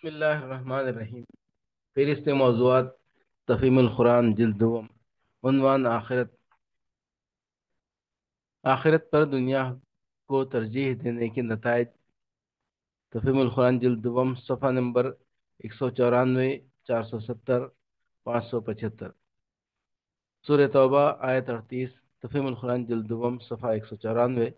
بسم اللہ الرحمن الرحیم۔ فہرست موضوعات تفہیم القرآن جلد دوم، عنوان آخرت پر دنیا کو ترجیح دینے کے نتائج۔ تفہیم القرآن جلد دوم، صفحہ نمبر 194، 470، 575۔ سورہ توبہ آیت 38۔ تفہیم القرآن جلد دوم، صفحہ 194۔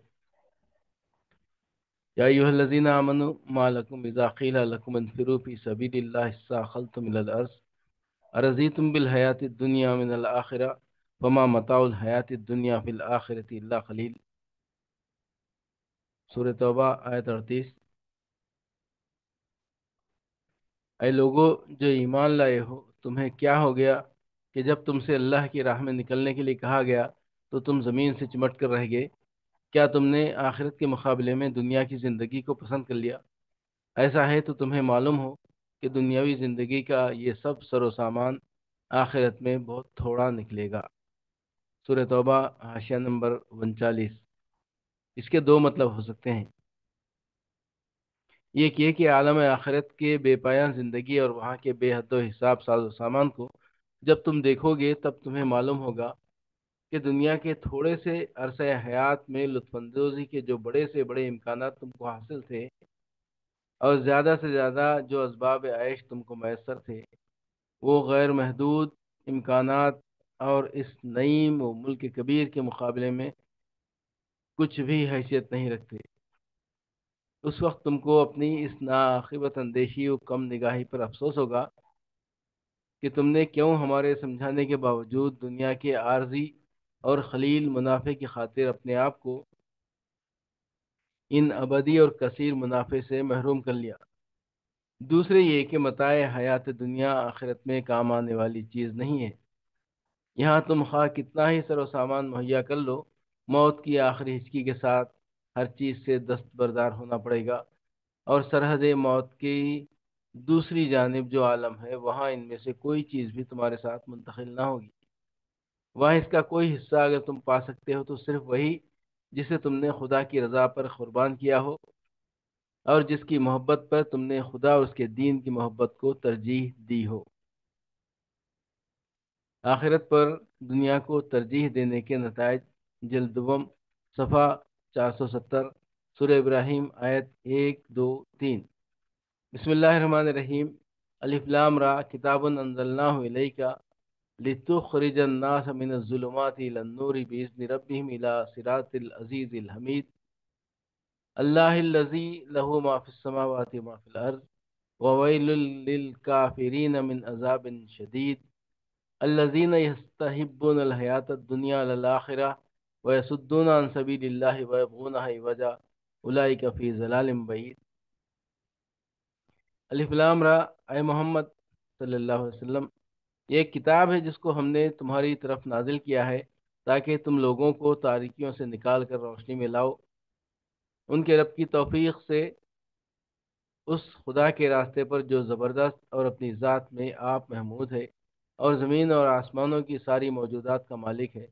یا ایھا الذین آمنوا ما لکم اذا قیل لکم انفروا فی سبیل اللہ اثاقلتم الی الارض ارضیتم بالحیات الدنیا من الآخرہ فما متاع الحیات الدنیا فی الآخرۃ الا قلیل۔ سورہ توبہ آیت 38۔ اے لوگو جو ایمان لائے ہو، تمہیں کیا ہو گیا کہ جب تم سے اللہ کی راہ میں نکلنے کے لیے کہا گیا تو تم زمین سے چمٹ کر رہ گئے؟ کیا تم نے آخرت کے مقابلے میں دنیا کی زندگی کو پسند کر لیا؟ ایسا ہے تو تمہیں معلوم ہو کہ دنیاوی زندگی کا یہ سب سر و سامان آخرت میں بہت تھوڑا نکلے گا۔ سورہ توبہ حاشیہ نمبر 39۔ اس کے دو مطلب ہو سکتے ہیں۔ ایک یہ کہ عالم آخرت کے بے پایان زندگی اور وہاں کے بے حد و حساب ساز و سامان کو جب تم دیکھو گے تب تمہیں معلوم ہوگا کہ دنیا کے تھوڑے سے عرصہ حیات میں لطف اندوزی کے جو بڑے سے بڑے امکانات تم کو حاصل تھے اور زیادہ سے زیادہ جو اسباب عیش تم کو میسر تھے، وہ غیر محدود امکانات اور اس نعیم و ملک کبیر کے مقابلے میں کچھ بھی حیثیت نہیں رکھتے۔ اس وقت تم کو اپنی اس ناعاقبت اندیشی و کم نگاہی پر افسوس ہوگا کہ تم نے کیوں ہمارے سمجھانے کے باوجود دنیا کے عارضی اور خلیل منافع کی خاطر اپنے آپ کو ان ابدی اور کثیر منافع سے محروم کر لیا۔ دوسرے یہ کہ متاع حیات دنیا آخرت میں کام آنے والی چیز نہیں ہے۔ یہاں تم خواہ کتنا ہی سر و سامان مہیا کر لو، موت کی آخری ہچکی کے ساتھ ہر چیز سے دستبردار ہونا پڑے گا، اور سرحد موت کی دوسری جانب جو عالم ہے وہاں ان میں سے کوئی چیز بھی تمہارے ساتھ منتقل نہ ہوگی۔ وہاں اس کا کوئی حصہ اگر تم پا سکتے ہو تو صرف وہی جسے تم نے خدا کی رضا پر قربان کیا ہو اور جس کی محبت پر تم نے خدا اور اس کے دین کی محبت کو ترجیح دی ہو۔ آخرت پر دنیا کو ترجیح دینے کے نتائج، جلد دوم، صفحہ 470، سورہ ابراہیم آیت 1، 2، 3۔ بسم اللہ الرحمن الرحیم۔ الف لام را کتاب انزلناہ الیک لتخرج الناس من الظلمات الى النور باذن ربهم الى صراط العزیز الحمید اللہ الذی له ما فی السماوات وما فی الارض وویل للکافرین من عذاب شدید الذین یستحبون الحیاۃ الدنیا علی الآخرہ ویصدون عن سبیل اللہ ویبغونہ عوجا اولئک فی ضلال بعید۔ الف لام را، اے محمد صلی اللہ علیہ وسلم، یہ ایک کتاب ہے جس کو ہم نے تمہاری طرف نازل کیا ہے تاکہ تم لوگوں کو تاریکیوں سے نکال کر روشنی میں لاؤ، ان کے رب کی توفیق سے، اس خدا کے راستے پر جو زبردست اور اپنی ذات میں آپ محمود ہے اور زمین اور آسمانوں کی ساری موجودات کا مالک ہے،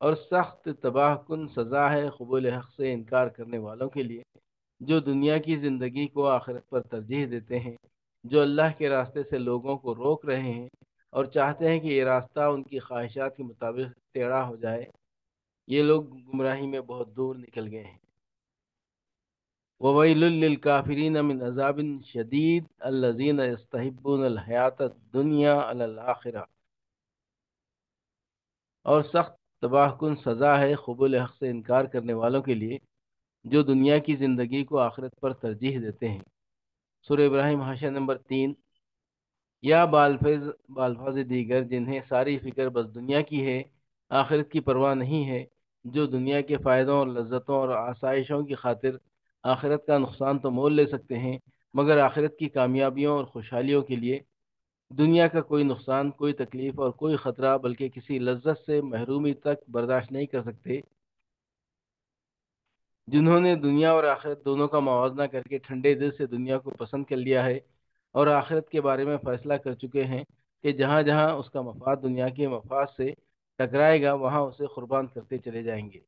اور سخت تباہ کن سزا ہے قبول حق سے انکار کرنے والوں کے لیے جو دنیا کی زندگی کو آخرت پر ترجیح دیتے ہیں، جو اللہ کے راستے سے لوگوں کو روک رہے ہیں اور چاہتے ہیں کہ یہ راستہ ان کی خواہشات کے مطابق ٹیڑھا ہو جائے۔ یہ لوگ گمراہی میں بہت دور نکل گئے ہیں۔ وَوَيْلٌ لِّلْكَافِرِينَ مِنْ عَذَابٍ شَدِيدٍ الَّذِينَ يَسْتَحِبُّونَ الْحَيَاةَ الدُّنْيَا عَلَى الْآخِرَةِ، اور سخت تباہ کن سزا ہے قبول حق سے انکار کرنے والوں کے لیے جو دنیا کی زندگی کو آخرت پر ترجیح دیتے ہیں۔ سورہ ابراہیم حاشیہ نمبر 3۔ یا بالفاظ دیگر جنہیں ساری فکر بس دنیا کی ہے، آخرت کی پرواہ نہیں ہے، جو دنیا کے فائدوں اور لذتوں اور آسائشوں کی خاطر آخرت کا نقصان تو مول لے سکتے ہیں، مگر آخرت کی کامیابیوں اور خوشحالیوں کے لیے دنیا کا کوئی نقصان، کوئی تکلیف اور کوئی خطرہ بلکہ کسی لذت سے محرومی تک برداشت نہیں کر سکتے۔ جنہوں نے دنیا اور آخرت دونوں کا موازنہ کر کے ٹھنڈے دل سے دنیا کو پسند کر لیا ہے اور آخرت کے بارے میں فیصلہ کر چکے ہیں کہ جہاں جہاں اس کا مفاد دنیا کے مفاد سے ٹکرائے گا وہاں اسے قربان کرتے چلے جائیں گے۔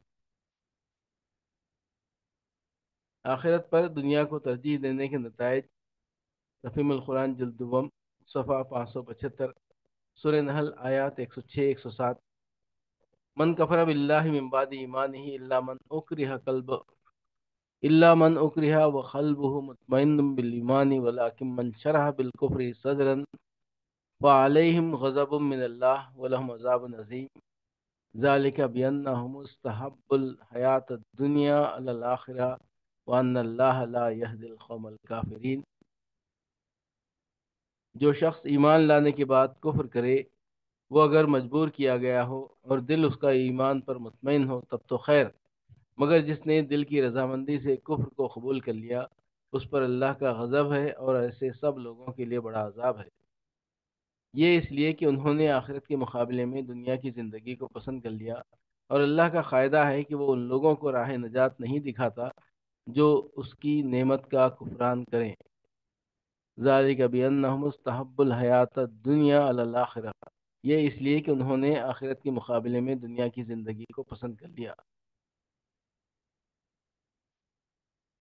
آخرت پر دنیا کو ترجیح دینے کے نتائج، تفہیم القرآن جلد دوم صفحہ 575، سورہ نحل آیات 106 107۔ من کفر باللہ من بعد ایمانہ الا من اکرہ وقلبہ مطمئن بالایمان ولکن من شرح بالکفر صدرا فعلیہم غضب من اللہ ولہم عذاب عظیم، ذالک بانہم استحبوا الحیاۃ الدنیا علی الآخرہ وان اللہ لا یہدی القوم الکافرین۔ جو شخص ایمان لانے کے بعد کفر کرے، وہ اگر مجبور کیا گیا ہو اور دل اس کا ایمان پر مطمئن ہو تب تو خیر، مگر جس نے دل کی رضامندی سے کفر کو قبول کر لیا اس پر اللہ کا غضب ہے اور ایسے سب لوگوں کے لیے بڑا عذاب ہے۔ یہ اس لیے کہ انہوں نے آخرت کے مقابلے میں دنیا کی زندگی کو پسند کر لیا، اور اللہ کا قاعدہ ہے کہ وہ ان لوگوں کو راہ نجات نہیں دکھاتا جو اس کی نعمت کا کفران کریں۔ ذالک بانہم استحبوا الحیاۃ الدنیا علی الآخرہ، یہ اس لیے کہ انہوں نے آخرت کے مقابلے میں دنیا کی زندگی کو پسند کر لیا۔